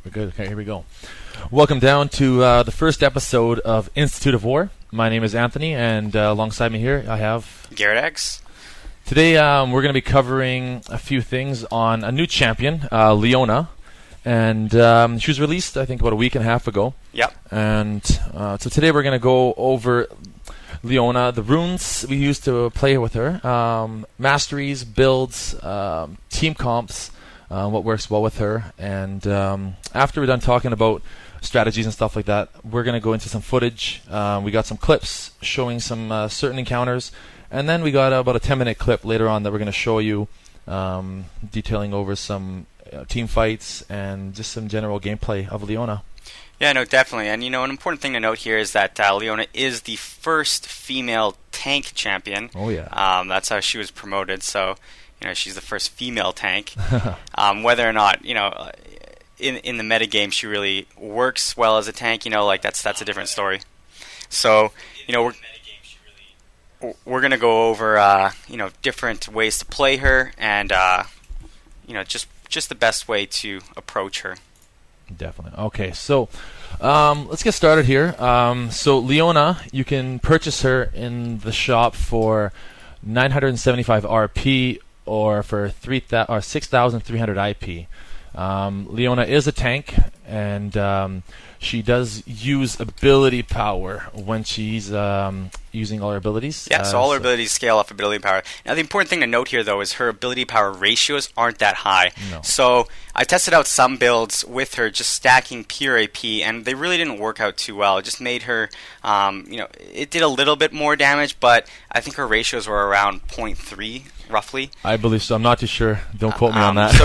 We're good. Okay, here we go. Welcome down to the first episode of Institute of War. My name is Anthony, and alongside me here I have Garrett X. Today we're going to be covering a few things on a new champion, Leona. And she was released, I think, about a week and a half ago. Yep. And so today we're going to go over Leona, the runes we used to play with her, masteries, builds, team comps, what works well with her. And after we're done talking about strategies and stuff like that, we're going to go into some footage. We got some clips showing some certain encounters. And then we got about a 10-minute clip later on that we're going to show you, detailing over some team fights and just some general gameplay of Leona. Yeah, no, definitely. And, an important thing to note here is that Leona is the first female tank champion. Oh, yeah. That's how she was promoted. So, she's the first female tank. Whether or not, in the metagame she really works well as a tank, that's a different story. So, we're going to go over, different ways to play her and, just the best way to approach her. Definitely. Okay, so let's get started here. So Leona, you can purchase her in the shop for 975 RP or for 6,300 IP. Leona is a tank, and she does use ability power when she's using all her abilities. Yeah, so all her abilities scale off ability power. Now, the important thing to note here, though, is her ability power ratios aren't that high. No. So I tested out some builds with her just stacking pure AP, and they really didn't work out too well. It just made her, it did a little bit more damage, but I think her ratios were around 0.3, roughly. I believe so. I'm not too sure. Don't quote me on that. So,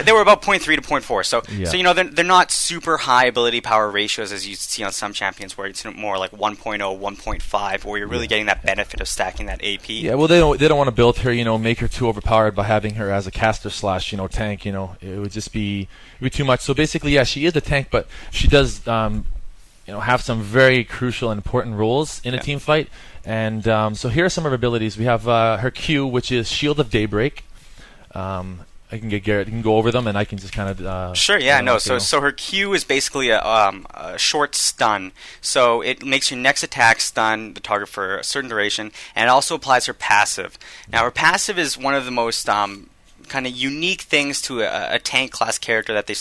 they were about 0.3 to 0.4. So, yeah. So they're not super high ability power ratios as you see on some champions where it's more like 1.0, 1.5, where you're really getting that benefit of stacking that AP. Yeah, well, they don't want to build her, make her too overpowered by having her as a caster slash, tank. It would just be too much. So basically, yeah, she is a tank, but she does, have some very crucial and important roles in a team fight. And so here are some of her abilities. We have her Q, which is Shield of Daybreak. I can get Garrett. You can go over them, and I can just kind of. Sure. Yeah. No. So her Q is basically a short stun. So it makes your next attack stun the target for a certain duration, and it also applies her passive. Now, her passive is one of the most kind of unique things to a tank class character that they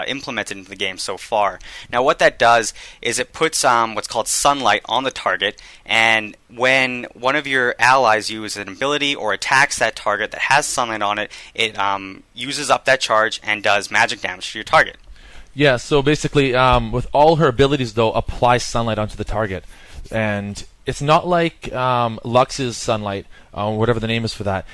implemented into the game so far. Now, what that does is it puts what's called sunlight on the target, and when one of your allies uses an ability or attacks that target that has sunlight on it, it uses up that charge and does magic damage to your target. Yeah, so basically, with all her abilities, though, apply sunlight onto the target. And it's not like Lux's sunlight, whatever the name is for that.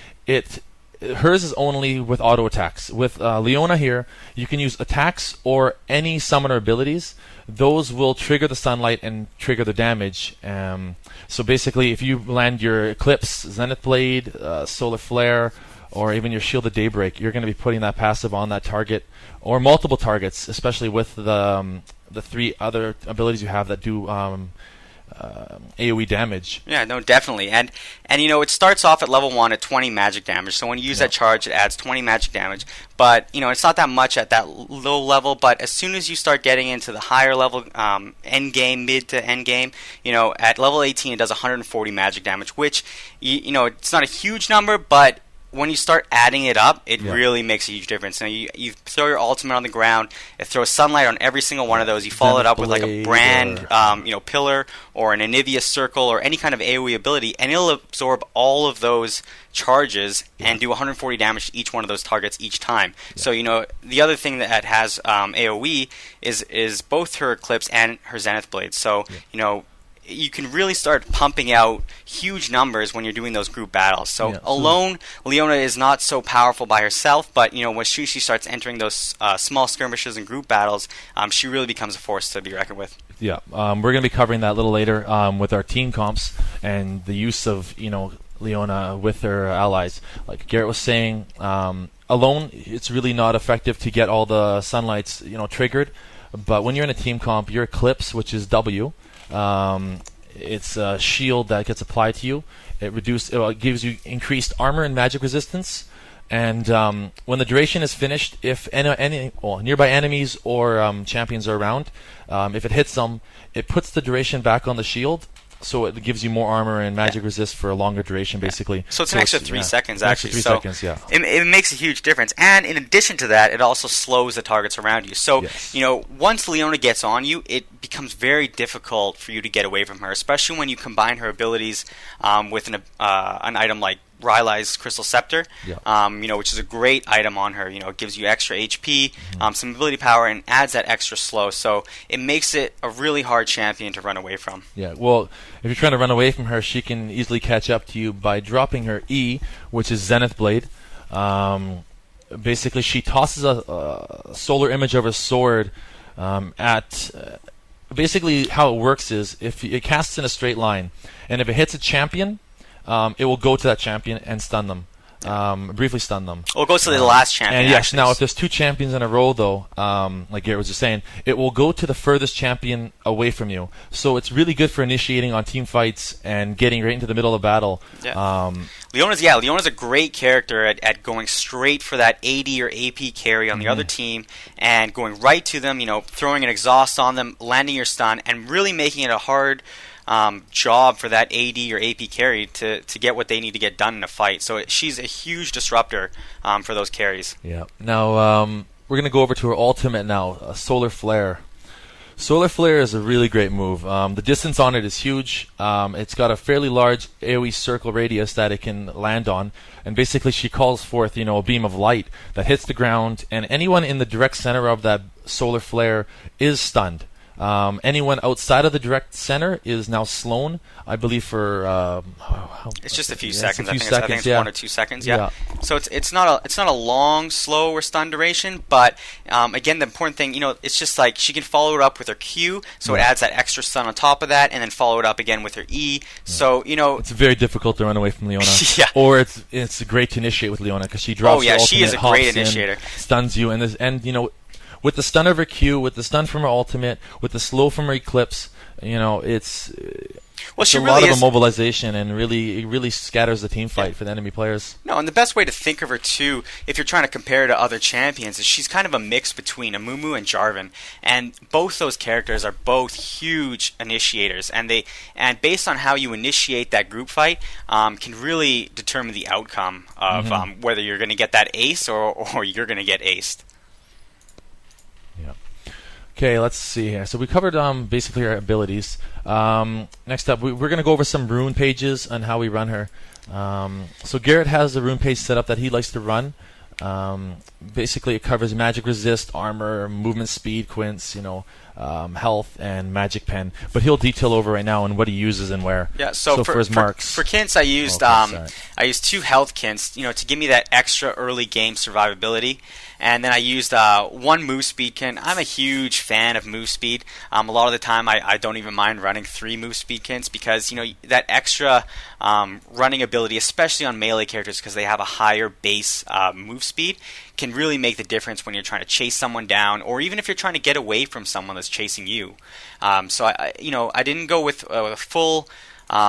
Hers is only with auto attacks. With Leona here, you can use attacks or any summoner abilities. Those will trigger the sunlight and trigger the damage. So basically, if you land your Eclipse, Zenith Blade, Solar Flare, or even your Shield of Daybreak, you're going to be putting that passive on that target, or multiple targets, especially with the three other abilities you have that do AoE damage. Yeah, no, definitely. And it starts off at level 1 at 20 magic damage. So when you use that charge, it adds 20 magic damage. But, it's not that much at that low level. But as soon as you start getting into the higher level end game, mid to end game, at level 18, it does 140 magic damage, which, it's not a huge number, but when you start adding it up, it really makes a huge difference. You throw your ultimate on the ground, it throws sunlight on every single one of those. You follow it up with like a brand, pillar, or an Anivia circle, or any kind of AoE ability, and it'll absorb all of those charges and do 140 damage to each one of those targets each time. Yeah. So the other thing that has AoE is both her Eclipse and her Zenith Blade. So you can really start pumping out huge numbers when you're doing those group battles. So alone, Leona is not so powerful by herself, but when she starts entering those small skirmishes and group battles, she really becomes a force to be reckoned with. Yeah, we're going to be covering that a little later with our team comps and the use of Leona with her allies. Like Garrett was saying, alone it's really not effective to get all the sunlights triggered. But when you're in a team comp, your Eclipse, which is W. It's a shield that gets applied to you. It gives you increased armor and magic resistance. And when the duration is finished, if nearby enemies or champions are around, if it hits them, it puts the duration back on the shield, so it gives you more armor and magic resist for a longer duration, basically. So it's an extra 3 seconds, actually. Extra 3 seconds, yeah. It makes a huge difference. And in addition to that, it also slows the targets around you. So, once Leona gets on you, it becomes very difficult for you to get away from her, especially when you combine her abilities with an item like Rylai's Crystal Scepter, which is a great item on her. It gives you extra HP, some ability power, and adds that extra slow. So it makes it a really hard champion to run away from. Yeah, well, if you're trying to run away from her, she can easily catch up to you by dropping her E, which is Zenith Blade. Basically, she tosses a solar image of her sword at... basically, how it works is if it casts in a straight line, and if it hits a champion, it will go to that champion and stun them, briefly stun them. Well, it goes to the last champion. And yes, now if there's 2 champions in a row, though, like Garrett was just saying, it will go to the furthest champion away from you. So it's really good for initiating on team fights and getting right into the middle of battle. Yeah. Leona's a great character at going straight for that AD or AP carry on the other team and going right to them, throwing an exhaust on them, landing your stun, and really making it a hard job for that AD or AP carry to get what they need to get done in a fight. So she's a huge disruptor for those carries. Yeah. Now we're going to go over to her ultimate now, Solar Flare. Solar Flare is a really great move. The distance on it is huge. It's got a fairly large AoE circle radius that it can land on, and basically she calls forth, a beam of light that hits the ground, and anyone in the direct center of that Solar Flare is stunned. Anyone outside of the direct center is now slown, I believe, for it's just a few seconds. I think it's 1 or 2 seconds. Yeah. So it's not a long, slow or stun duration, but again, the important thing, it's just like she can follow it up with her Q, so it adds that extra stun on top of that, and then follow it up again with her E. So it's very difficult to run away from Leona. Yeah. Or it's great to initiate with Leona because she drops. Oh yeah, her she is ultimate, a great initiator. Stuns you, with the stun of her Q, with the stun from her ultimate, with the slow from her Eclipse, it's a lot of immobilization, and it really scatters the team fight for the enemy players. No, and the best way to think of her too, if you're trying to compare her to other champions, is she's kind of a mix between Amumu and Jarvan, and both those characters are both huge initiators, and based on how you initiate that group fight, can really determine the outcome of whether you're going to get that ace or you're going to get aced. Okay, let's see here. So we covered basically her abilities. Next up, we're going to go over some rune pages and how we run her. So Garrett has a rune page set up that he likes to run. Basically, it covers magic resist, armor, movement speed, quints, health, and magic pen. But he'll detail over right now on what he uses and where. Yeah. So for his marks, for quints, I used I used 2 health quints, to give me that extra early game survivability. And then I used 1 move speed quint. I'm a huge fan of move speed. A lot of the time, I don't even mind running 3 move speed quints because that extra running ability, especially on melee characters, because they have a higher base move speed, can really make the difference when you're trying to chase someone down, or even if you're trying to get away from someone that's chasing you. So I didn't go with a full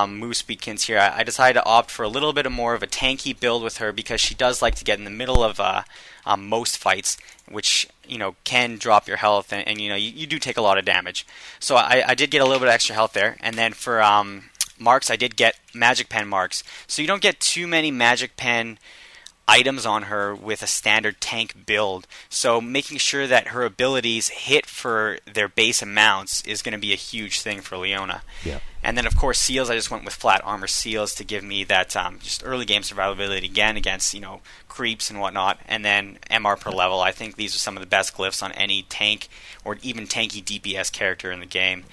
move speed quints here. I decided to opt for a little bit more of a tanky build with her because she does like to get in the middle of most fights, which can drop your health, and you do take a lot of damage. So I did get a little bit of extra health there, and then for marks, I did get magic pen marks. So you don't get too many magic pen items on her with a standard tank build. So making sure that her abilities hit for their base amounts is going to be a huge thing for Leona. Yeah. And then, of course, seals, I just went with flat armor seals to give me that just early game survivability again against, creeps and whatnot. And then MR per level. I think these are some of the best glyphs on any tank or even tanky DPS character in the game.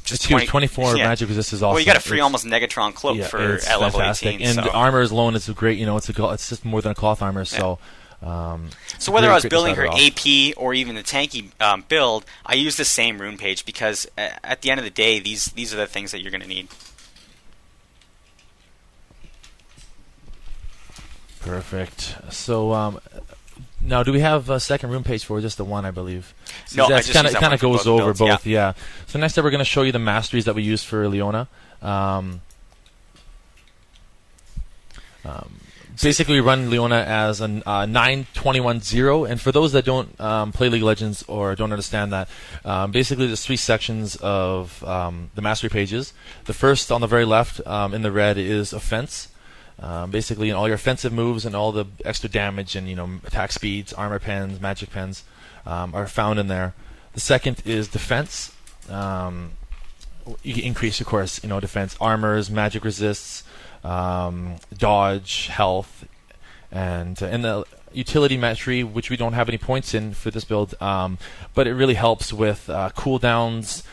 Just 24 magic resist is awesome. Well, you got a free almost Negatron cloak at level 18. And the armor alone is great. It's just more than a cloth armor. So, so whether I was building her AP or even the tanky build, I use the same rune page because at the end of the day, these are the things that you're going to need. Perfect. So now, do we have a second rune page for just the one? I believe. So no, it kind of goes over builds, both. Yeah. So next up, we're going to show you the masteries that we use for Leona. Basically, we run Leona as a 9-21-0, and for those that don't play League of Legends or don't understand that, basically there's 3 sections of the mastery pages. The first on the very left in the red is offense. Basically, all your offensive moves and all the extra damage and attack speeds, armor pens, magic pens are found in there. The second is defense. You can increase, of course, defense, armors, magic resists, dodge, health, and in the utility tree, which we don't have any points in for this build, but it really helps with cooldowns,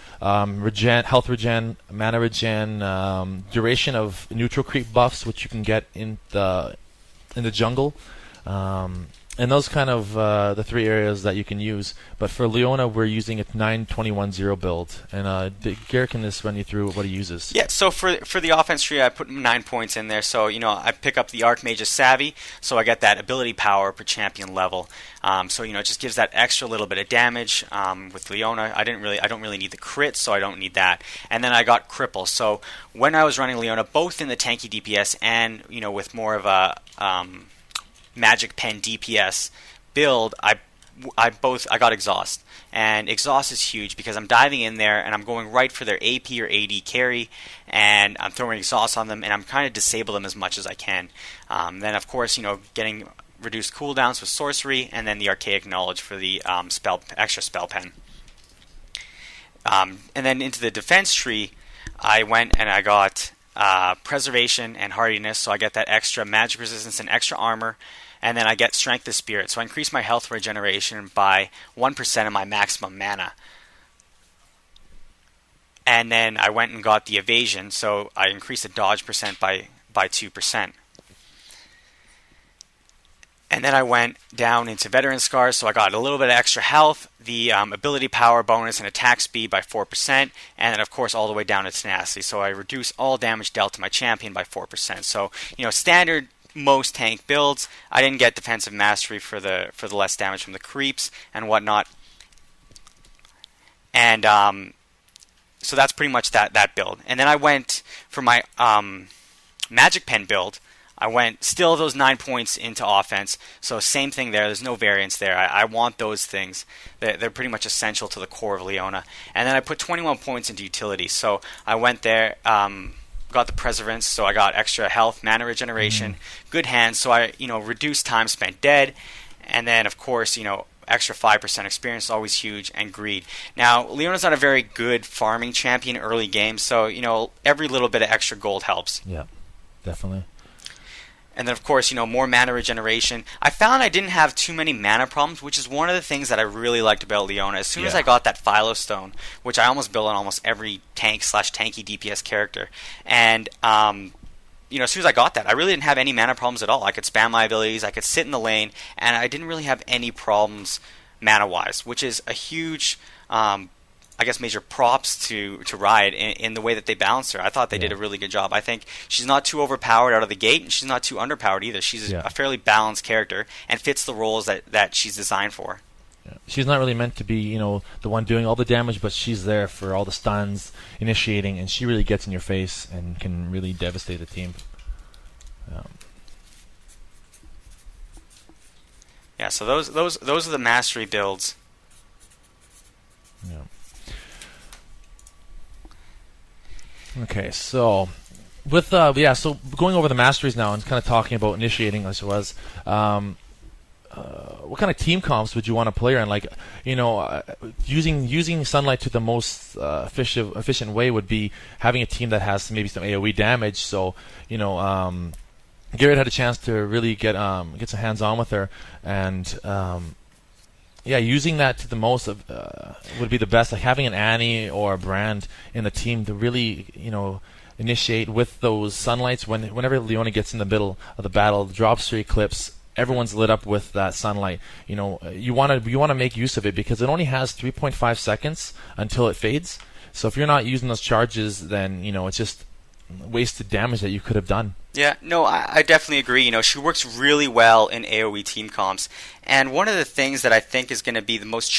health regen, mana regen, duration of neutral creep buffs, which you can get in the jungle. And those kind of the 3 areas that you can use. But for Leona, we're using a 9-21-0 build. And Garrett can just run you through what he uses. Yeah, so for the offense tree, I put 9 points in there. So, I pick up the Archmage's Savvy, so I get that ability power per champion level. So, it just gives that extra little bit of damage. With Leona, I don't really need the crit, so I don't need that. And then I got Cripple. So when I was running Leona, both in the tanky DPS and, with more of a Magic Pen DPS build, I got Exhaust, and Exhaust is huge because I'm diving in there and I'm going right for their AP or AD carry, and I'm throwing Exhaust on them, and I'm trying to disable them as much as I can. Then of course, getting reduced cooldowns with sorcery, and then the Archaic Knowledge for the extra spell pen. And then into the defense tree, I went and I got Preservation and Hardiness, so I get that extra magic resistance and extra armor. And then I get Strength of Spirit, so I increase my health regeneration by 1% of my maximum mana. And then I went and got the Evasion, so I increased the dodge percent by 2%. And then I went down into Veteran Scars, so I got a little bit of extra health, the ability power bonus and attack speed by 4%, and then of course all the way down to Tenacity. So I reduce all damage dealt to my champion by 4%. So, standard most tank builds. I didn't get defensive mastery for the less damage from the creeps and whatnot. And so that's pretty much that build. And then I went for my Magic Pen build. I went still those 9 points into offense. So same thing there. There's no variance there. I want those things. They're pretty much essential to the core of Leona. And then I put 21 points into utility. So I went there, got the Preservance, so I got extra health, mana regeneration, good hands, so I reduced time spent dead, and then of course extra 5% experience is always huge, and greed. Now Leona's not a very good farming champion early game, so every little bit of extra gold helps. Yeah, definitely. And then, of course, more mana regeneration. I found I didn't have too many mana problems, which is one of the things that I really liked about Leona. As soon as I got that Philo Stone, which I almost built on almost every tank/tanky DPS character, and as soon as I got that, I really didn't have any mana problems at all. I could spam my abilities, I could sit in the lane, and I didn't really have any problems mana-wise, which is a huge major props to Riot in the way that they balanced her. I thought they did a really good job. I think she's not too overpowered out of the gate, and she's not too underpowered either. She's a fairly balanced character and fits the roles that she's designed for. Yeah. She's not really meant to be, the one doing all the damage, but she's there for all the stuns, initiating, and she really gets in your face and can really devastate the team. Yeah, so those are the mastery builds. Yeah. Okay, so with so going over the masteries now and kind of talking about initiating as it was, what kind of team comps would you want to play in? Like, using Sunlight to the most efficient way would be having a team that has maybe some AoE damage. So, Garrett had a chance to really get some hands on with her, and using that to the most would be the best. Like having an Annie or a Brand in the team to really, initiate with those Sunlights. Whenever Leona gets in the middle of the battle, drops 3 Eclipse, everyone's lit up with that Sunlight. You want to make use of it because it only has 3.5 seconds until it fades. So if you're not using those charges, then it's just wasted damage that you could have done. Yeah, no, I definitely agree. She works really well in AoE team comps. And one of the things that I think is going to be the most